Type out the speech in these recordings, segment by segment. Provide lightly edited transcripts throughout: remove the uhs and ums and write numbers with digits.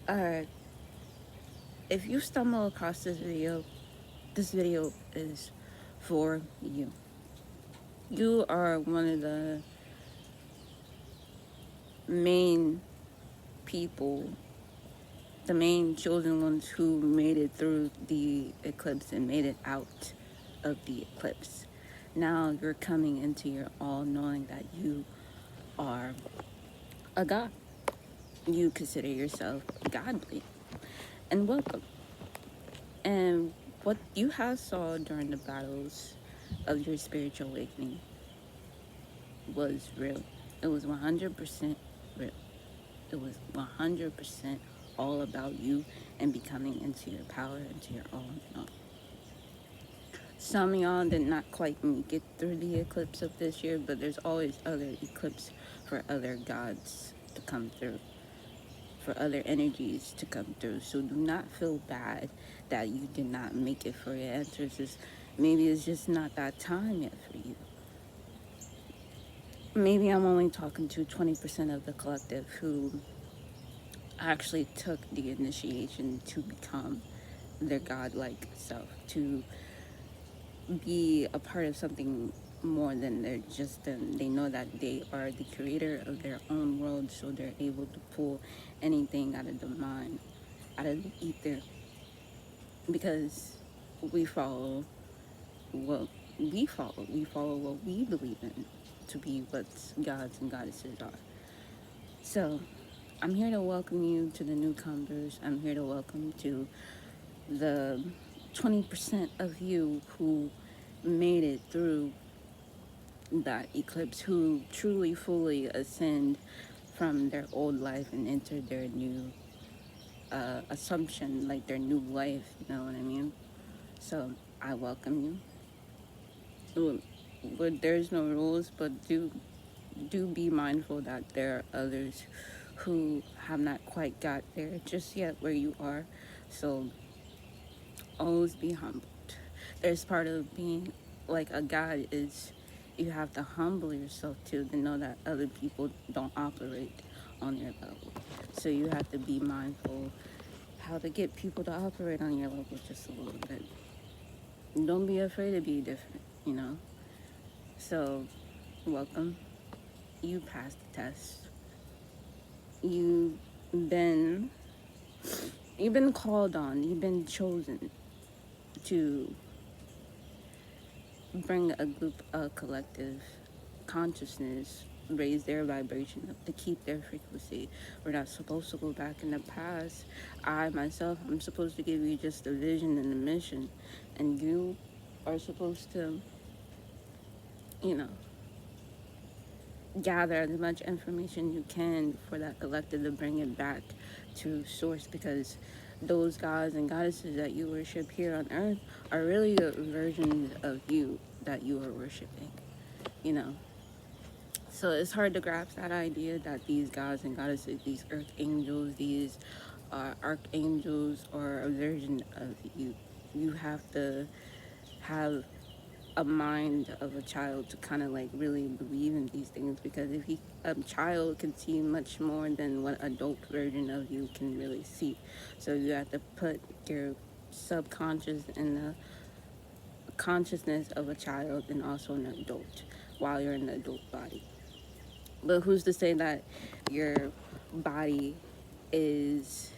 Alright, if you stumble across this video is for you. You are one of the main people, the main chosen ones who made it through the eclipse and made it out of the eclipse. Now you're coming into your all knowing that you are a god. You consider yourself godly. And welcome. And what you have saw during the battles of your spiritual awakening was real. It was 100% real. It was 100% all about you and becoming into your power, into your own. Some of y'all did not quite make it through the eclipse of this year, but there's always other eclipse for other gods to come through, for other energies to come through. So do not feel bad that you did not make it for your answers. Maybe it's just not that time yet for you. Maybe I'm only talking to 20% of the collective who actually took the initiation to become their godlike self, to be a part of something more than they're just them. They know that they are the creator of their own world, so they're able to pull anything out of the mind, out of the ether, because we follow what we follow what we believe in to be what gods and goddesses are. So I'm here to welcome you to the newcomers. I'm here to welcome to the 20% of you who made it through that eclipse, who truly fully ascend from their old life and enter their new assumption, like their new life, you know what I mean? So I welcome you. But there's no rules, but do be mindful that there are others who have not quite got there just yet where you are. So always be humbled. There's part of being like a god is you have to humble yourself too to know that other people don't operate on your level. So you have to be mindful how to get people to operate on your level just a little bit. Don't be afraid to be different, you know? So welcome. You passed the test. You've been you've been called on, you've been chosen to bring a group, a collective consciousness, raise their vibration up to keep their frequency. We're not supposed to go back in the past. I myself, I'm supposed to give you just a vision and a mission, and you are supposed to, you know, gather as much information you can for that collective to bring it back to source, because those gods and goddesses that you worship here on earth are really the versions of you that you are worshiping, you know. So it's hard to grasp that idea that these gods and goddesses, these earth angels, these archangels are a version of you. You have to have a mind of a child to kind of like really believe in these things, because if a child can see much more than what adult version of you can really see. So you have to put your subconscious in the consciousness of a child and also an adult while you're in the adult body. But who's to say that your body is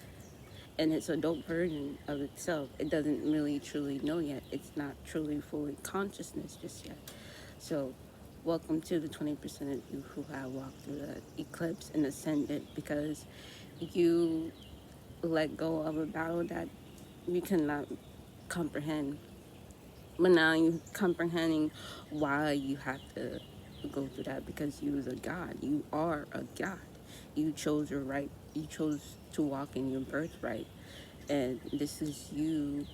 in its adult version of itself? It doesn't really truly know yet. It's not truly fully consciousness just yet. So welcome to the 20% of you who have walked through the eclipse and ascended, because you let go of a battle that you cannot comprehend. But now you comprehending why you have to go through that, because you was a god. You are a god. You chose your right. You chose to walk in your birthright. And this is you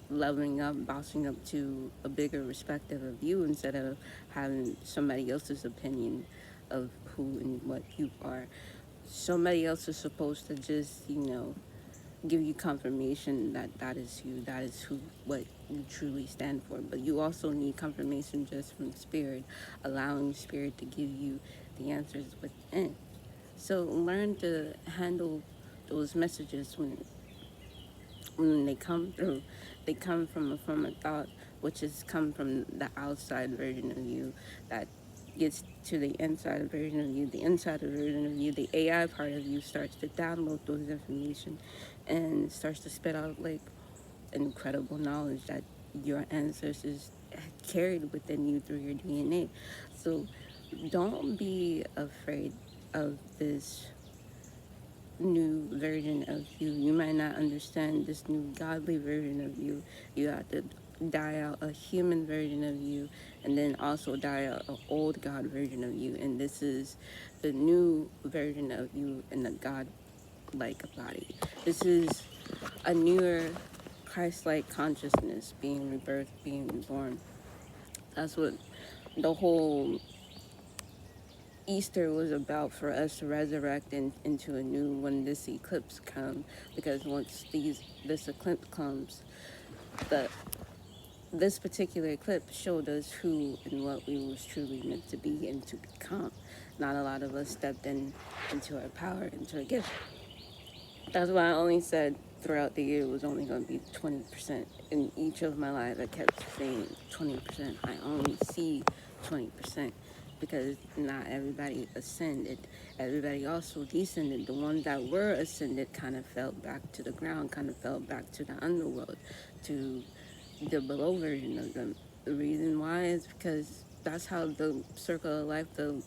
leveling up, bossing up to a bigger perspective of you, instead of having somebody else's opinion of who and what you are. Somebody else is supposed to just, you know, give you confirmation that that is you, that is who, what you truly stand for. But you also need confirmation just from spirit, allowing spirit to give you the answers within. So learn to handle those messages, when they come through, they come from a form of thought, which is come from the outside version of you that gets to the inside version of you. The inside version of you, the AI part of you, starts to download those information and starts to spit out like incredible knowledge that your ancestors carried within you through your DNA. So don't be afraid of this new version of you. You might not understand this new godly version of you. You have to die out a human version of you and then also die out an old God version of you. And this is the new version of you in the God like body. This is a newer Christ like consciousness being rebirthed, being reborn. That's what the whole Easter was about, for us to resurrect into a new when this eclipse comes. Because once this eclipse comes, the this particular eclipse showed us who and what we was truly meant to be and to become. Not a lot of us stepped into our power, into a gift. That's why I only said throughout the year it was only going to be 20%. In each of my lives, I kept saying 20%. I only see 20% because not everybody ascended. Everybody also descended. The ones that were ascended kind of fell back to the ground, kind of fell back to the underworld, to the below version of them. The reason why is because that's how the circle of life, the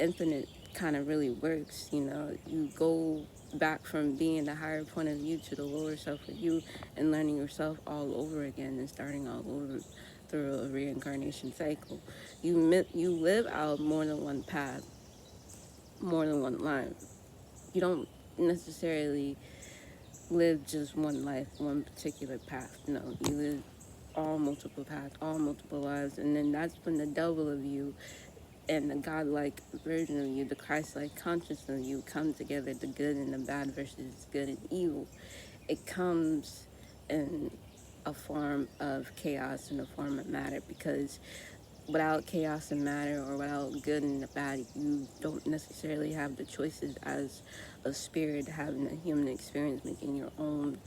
infinite kind of really works. You know, you go back from being the higher point of you to the lower self of you and learning yourself all over again and starting all over through a reincarnation cycle. You live out more than one path, more than one life. You don't necessarily live just one life, one particular path. No, you live all multiple paths, all multiple lives, and then that's when the double of you and the godlike version of you, the Christ-like consciousness of you, come together. The good and the bad versus good and evil. It comes in a form of chaos, in a form of matter, because without chaos and matter, or without good and the bad, you don't necessarily have the choices as a spirit having a human experience, making your own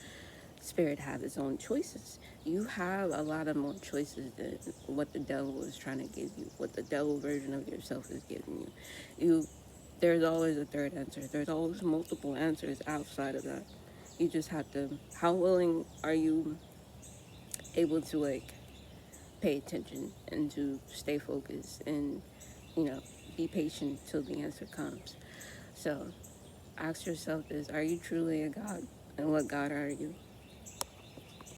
spirit have its own choices. You have a lot of more choices than what the devil is trying to give you, what the devil version of yourself is giving you. There's always a third answer. There's always multiple answers outside of that. You just have to, how willing are you able to like pay attention and to stay focused and, you know, be patient till the answer comes. So ask yourself this: are you truly a God? And what God are you?